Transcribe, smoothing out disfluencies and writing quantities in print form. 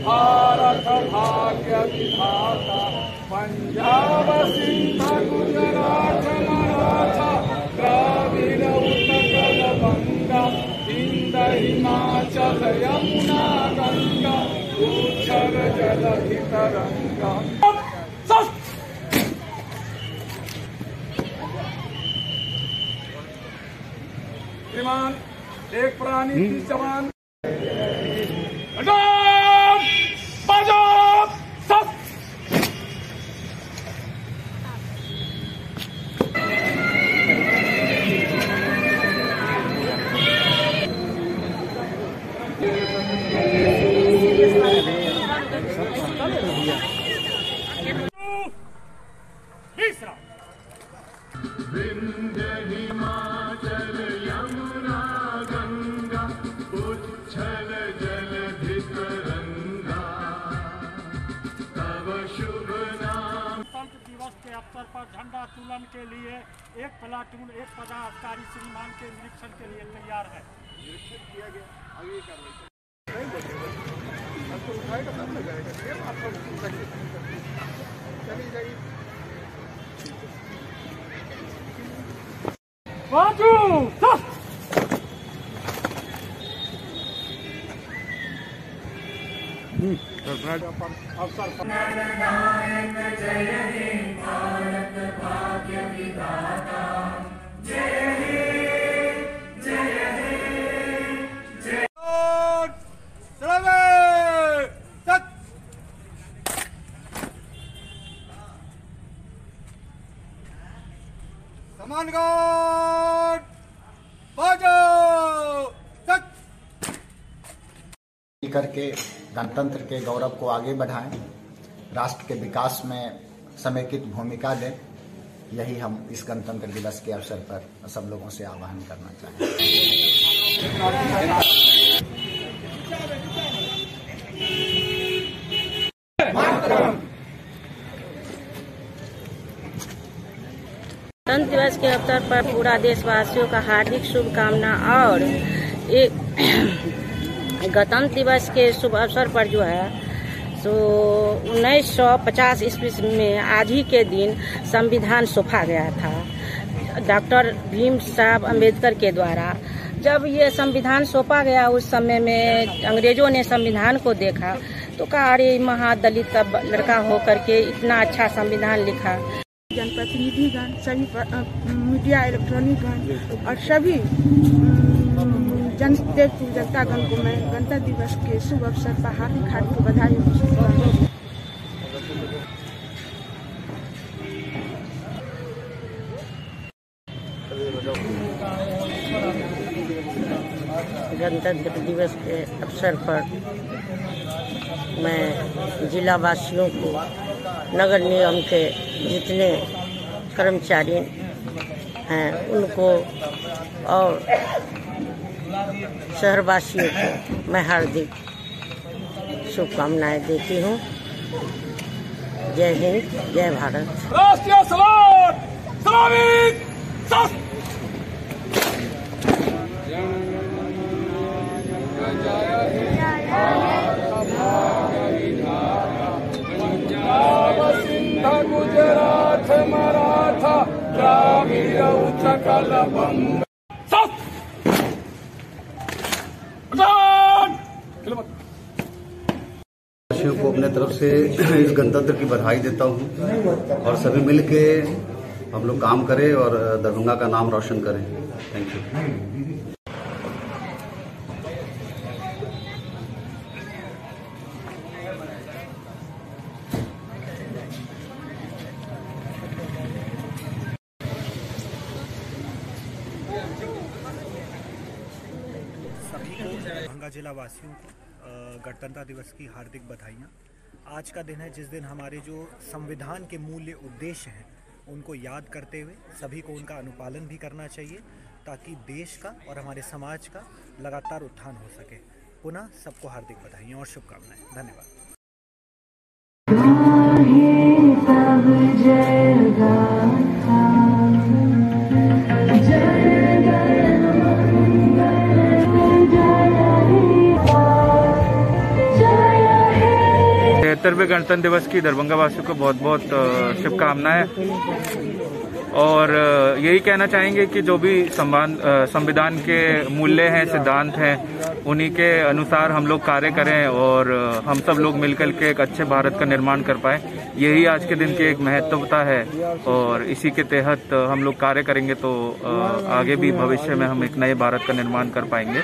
भारत भाग्य विधाता पंजाब सिंध गुजरात मराठा द्रविड़ उत्कल बंगा हिंद हिमाचल यमुना गंगा उच्छल जलधि तरंगा। श्रीमान एक प्राणी 30 जवान विंध्य हिमाचल यमुना गंगा उच्छल जलधि तरंगा तव शुभ नाम। गणतंत्र दिवस के अवसर पर झंडा तोलन के लिए एक प्लाटून एक पदाधिकारी श्रीमान के निरीक्षण के लिए तैयार है। निरीक्षण किया गया, आगे चलिए जाइए। बाजू अवसर पर जय हे भारत भाग्य विधाता जय हे जय हे जय। समान गार्ड बाजो करके गणतंत्र के गौरव को आगे बढ़ाएं, राष्ट्र के विकास में समेकित भूमिका दें। यही हम इस गणतंत्र दिवस के अवसर पर सब लोगों से आह्वान करना चाहेंगे। गणतंत्र दिवस के अवसर पर पूरा देशवासियों का हार्दिक शुभकामना। और एक गणतंत्र दिवस के शुभ अवसर पर जो है सो 1950 ईस्वी में आज ही के दिन संविधान सौंपा गया था डॉक्टर भीम साहब अम्बेडकर के द्वारा। जब ये संविधान सौंपा गया उस समय में अंग्रेजों ने संविधान को देखा तो कहा अरे महादलित का लड़का होकर के इतना अच्छा संविधान लिखा। जनप्रतिनिधिगण, सभी मीडिया, इलेक्ट्रॉनिक गण और सभी जनतागण को मैं गणतंत्र दिवस के शुभ अवसर पर हार्दिक हार्दिक बधाई। गणतंत्र दिवस के अवसर पर मैं जिला वासियों को, नगर निगम के जितने कर्मचारी हैं उनको और शहरवासियों को मैं हार्दिक शुभकामनाएं देती हूँ। जय हिंद, जय भारत। राष्ट्रीय सलाम सलामी पंजाब सिंध गुजरात मराठा द्रविड़ उत्कल बंगा। को अपने तरफ से इस गणतंत्र की बधाई देता हूं और सभी मिलके हम लोग काम करें और दरभंगा का नाम रोशन करें। Thank you. दरभंगा जिला वासियों को गणतंत्र दिवस की हार्दिक बधाइयाँ। आज का दिन है जिस दिन हमारे जो संविधान के मूल्य उद्देश्य हैं उनको याद करते हुए सभी को उनका अनुपालन भी करना चाहिए ताकि देश का और हमारे समाज का लगातार उत्थान हो सके। पुनः सबको हार्दिक बधाइयाँ और शुभकामनाएं। धन्यवाद। जय 75वें गणतंत्र दिवस की दरभंगा वासियों को बहुत बहुत शुभकामनाएं। और यही कहना चाहेंगे कि जो भी संविधान के मूल्य हैं, सिद्धांत हैं, उन्हीं के अनुसार हम लोग कार्य करें और हम सब लोग मिलकर के एक अच्छे भारत का निर्माण कर पाए। यही आज के दिन की एक महत्वता है और इसी के तहत हम लोग कार्य करेंगे तो आगे भी भविष्य में हम एक नए भारत का निर्माण कर पाएंगे।